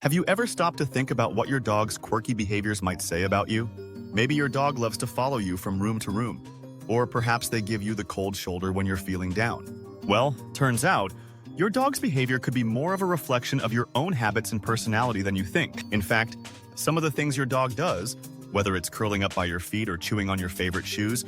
Have you ever stopped to think about what your dog's quirky behaviors might say about you? Maybe your dog loves to follow you from room to room, or perhaps they give you the cold shoulder when you're feeling down. Well, turns out, your dog's behavior could be more of a reflection of your own habits and personality than you think. In fact, some of the things your dog does, whether it's curling up by your feet or chewing on your favorite shoes,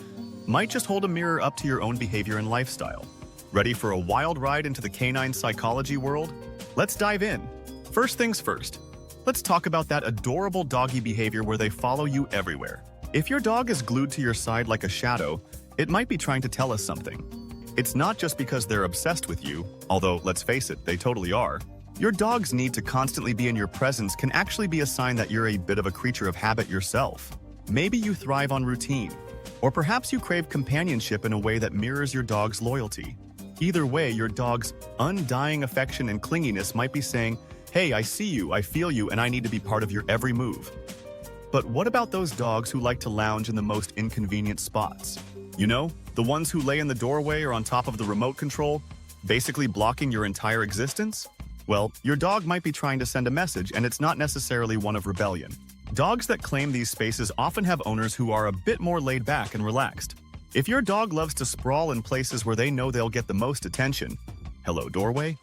might just hold a mirror up to your own behavior and lifestyle. Ready for a wild ride into the canine psychology world? Let's dive in. First things first, let's talk about that adorable doggy behavior where they follow you everywhere. If your dog is glued to your side like a shadow, it might be trying to tell us something. It's not just because they're obsessed with you, although let's face it, they totally are. Your dog's need to constantly be in your presence can actually be a sign that you're a bit of a creature of habit yourself. Maybe you thrive on routine, or perhaps you crave companionship in a way that mirrors your dog's loyalty. Either way, your dog's undying affection and clinginess might be saying, "Hey, I see you, I feel you, and I need to be part of your every move." But what about those dogs who like to lounge in the most inconvenient spots? You know, the ones who lay in the doorway or on top of the remote control, basically blocking your entire existence? Well, your dog might be trying to send a message, and it's not necessarily one of rebellion. Dogs that claim these spaces often have owners who are a bit more laid back and relaxed. If your dog loves to sprawl in places where they know they'll get the most attention, hello doorway,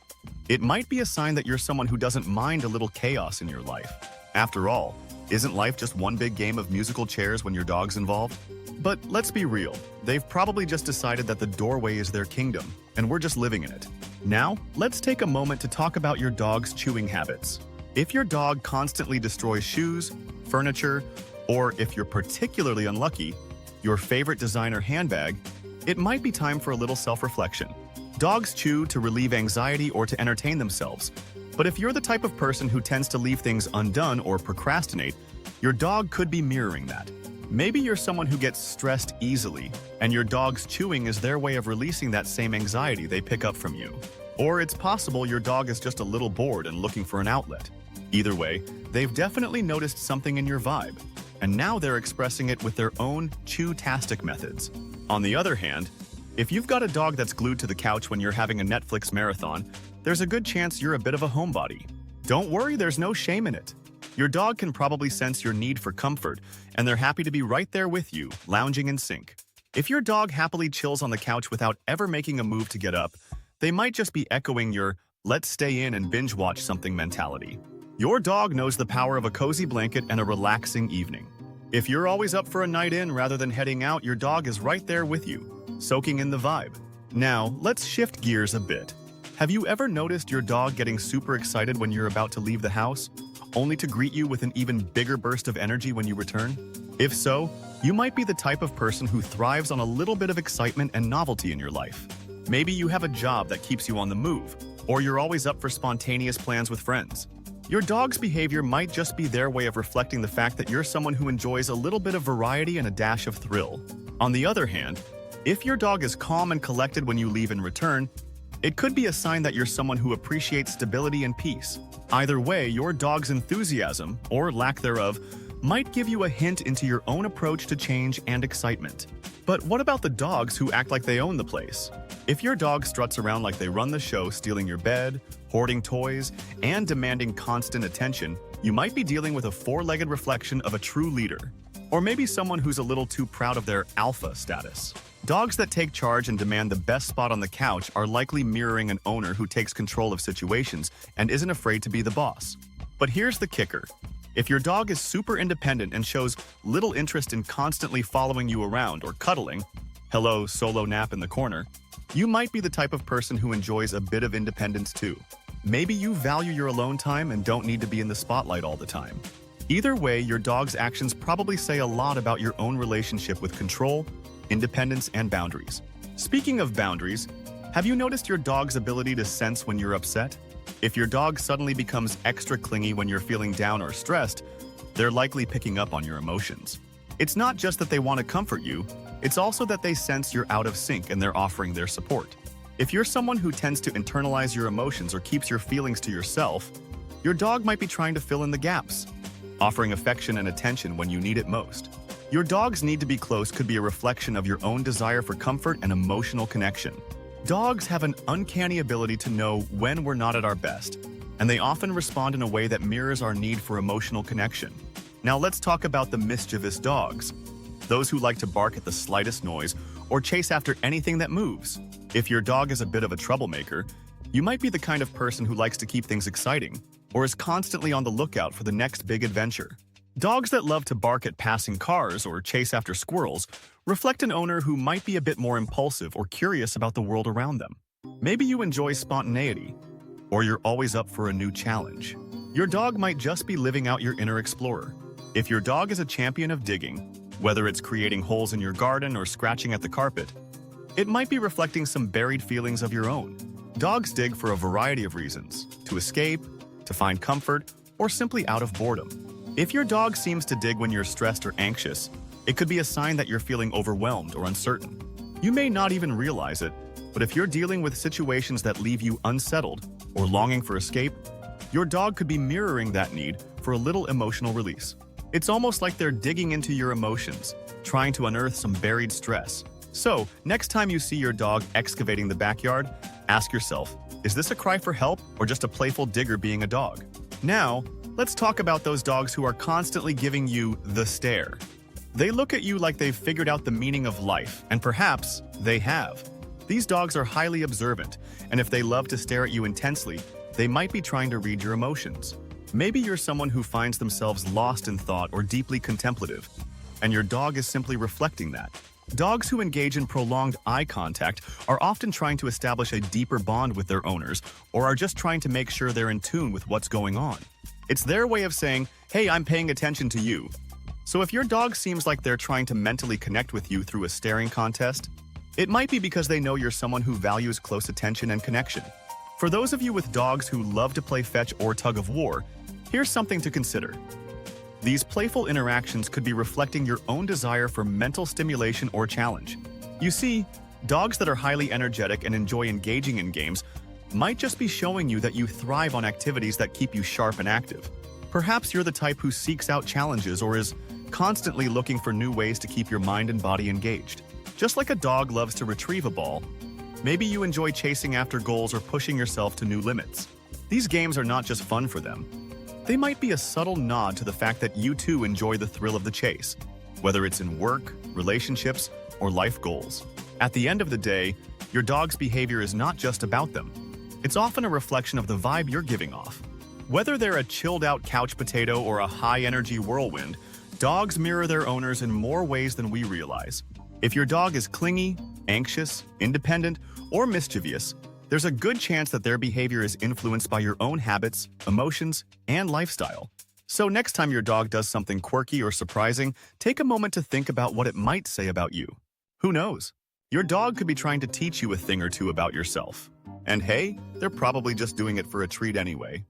it might be a sign that you're someone who doesn't mind a little chaos in your life. After all, isn't life just one big game of musical chairs when your dog's involved? But let's be real, they've probably just decided that the doorway is their kingdom, and we're just living in it. Now, let's take a moment to talk about your dog's chewing habits. If your dog constantly destroys shoes, furniture, or if you're particularly unlucky, your favorite designer handbag, it might be time for a little self-reflection. Dogs chew to relieve anxiety or to entertain themselves. But if you're the type of person who tends to leave things undone or procrastinate, your dog could be mirroring that. Maybe you're someone who gets stressed easily, and your dog's chewing is their way of releasing that same anxiety they pick up from you. Or it's possible your dog is just a little bored and looking for an outlet. Either way, they've definitely noticed something in your vibe, and now they're expressing it with their own chew-tastic methods. On the other hand, if you've got a dog that's glued to the couch when you're having a Netflix marathon, there's a good chance you're a bit of a homebody. Don't worry, there's no shame in it. Your dog can probably sense your need for comfort, and they're happy to be right there with you, lounging in sync. If your dog happily chills on the couch without ever making a move to get up, they might just be echoing your "let's stay in and binge watch something" mentality. Your dog knows the power of a cozy blanket and a relaxing evening. If you're always up for a night in rather than heading out, your dog is right there with you, soaking in the vibe. Now, let's shift gears a bit. Have you ever noticed your dog getting super excited when you're about to leave the house, only to greet you with an even bigger burst of energy when you return? If so, you might be the type of person who thrives on a little bit of excitement and novelty in your life. Maybe you have a job that keeps you on the move, or you're always up for spontaneous plans with friends. Your dog's behavior might just be their way of reflecting the fact that you're someone who enjoys a little bit of variety and a dash of thrill. On the other hand, if your dog is calm and collected when you leave and return, it could be a sign that you're someone who appreciates stability and peace. Either way, your dog's enthusiasm, or lack thereof, might give you a hint into your own approach to change and excitement. But what about the dogs who act like they own the place? If your dog struts around like they run the show, stealing your bed, hoarding toys, and demanding constant attention, you might be dealing with a four-legged reflection of a true leader. Or maybe someone who's a little too proud of their alpha status. Dogs that take charge and demand the best spot on the couch are likely mirroring an owner who takes control of situations and isn't afraid to be the boss. But here's the kicker. If your dog is super independent and shows little interest in constantly following you around or cuddling, hello, solo nap in the corner, you might be the type of person who enjoys a bit of independence too. Maybe you value your alone time and don't need to be in the spotlight all the time. Either way, your dog's actions probably say a lot about your own relationship with control, independence, and boundaries. Speaking of boundaries, have you noticed your dog's ability to sense when you're upset? If your dog suddenly becomes extra clingy when you're feeling down or stressed, they're likely picking up on your emotions. It's not just that they want to comfort you, it's also that they sense you're out of sync and they're offering their support. If you're someone who tends to internalize your emotions or keeps your feelings to yourself, your dog might be trying to fill in the gaps, offering affection and attention when you need it most. Your dog's need to be close could be a reflection of your own desire for comfort and emotional connection. Dogs have an uncanny ability to know when we're not at our best, and they often respond in a way that mirrors our need for emotional connection. Now let's talk about the mischievous dogs. Those who like to bark at the slightest noise or chase after anything that moves. If your dog is a bit of a troublemaker, you might be the kind of person who likes to keep things exciting or is constantly on the lookout for the next big adventure. Dogs that love to bark at passing cars or chase after squirrels reflect an owner who might be a bit more impulsive or curious about the world around them. Maybe you enjoy spontaneity, or you're always up for a new challenge. Your dog might just be living out your inner explorer. If your dog is a champion of digging, whether it's creating holes in your garden or scratching at the carpet, it might be reflecting some buried feelings of your own. Dogs dig for a variety of reasons: to escape, to find comfort, or simply out of boredom. If your dog seems to dig when you're stressed or anxious, it could be a sign that you're feeling overwhelmed or uncertain. You may not even realize it, but if you're dealing with situations that leave you unsettled or longing for escape, your dog could be mirroring that need for a little emotional release. It's almost like they're digging into your emotions, trying to unearth some buried stress. So, next time you see your dog excavating the backyard, ask yourself, is this a cry for help or just a playful digger being a dog? Now, let's talk about those dogs who are constantly giving you the stare. They look at you like they've figured out the meaning of life, and perhaps they have. These dogs are highly observant, and if they love to stare at you intensely, they might be trying to read your emotions. Maybe you're someone who finds themselves lost in thought or deeply contemplative, and your dog is simply reflecting that. Dogs who engage in prolonged eye contact are often trying to establish a deeper bond with their owners or are just trying to make sure they're in tune with what's going on. It's their way of saying, hey, I'm paying attention to you. So if your dog seems like they're trying to mentally connect with you through a staring contest, it might be because they know you're someone who values close attention and connection. For those of you with dogs who love to play fetch or tug of war, here's something to consider. These playful interactions could be reflecting your own desire for mental stimulation or challenge. You see, dogs that are highly energetic and enjoy engaging in games might just be showing you that you thrive on activities that keep you sharp and active. Perhaps you're the type who seeks out challenges or is constantly looking for new ways to keep your mind and body engaged. Just like a dog loves to retrieve a ball, maybe you enjoy chasing after goals or pushing yourself to new limits. These games are not just fun for them. They might be a subtle nod to the fact that you too enjoy the thrill of the chase, whether it's in work, relationships, or life goals. At the end of the day, your dog's behavior is not just about them. It's often a reflection of the vibe you're giving off. Whether they're a chilled-out couch potato or a high-energy whirlwind, dogs mirror their owners in more ways than we realize. If your dog is clingy, anxious, independent, or mischievous, there's a good chance that their behavior is influenced by your own habits, emotions, and lifestyle. So next time your dog does something quirky or surprising, take a moment to think about what it might say about you. Who knows? Your dog could be trying to teach you a thing or two about yourself. And hey, they're probably just doing it for a treat anyway.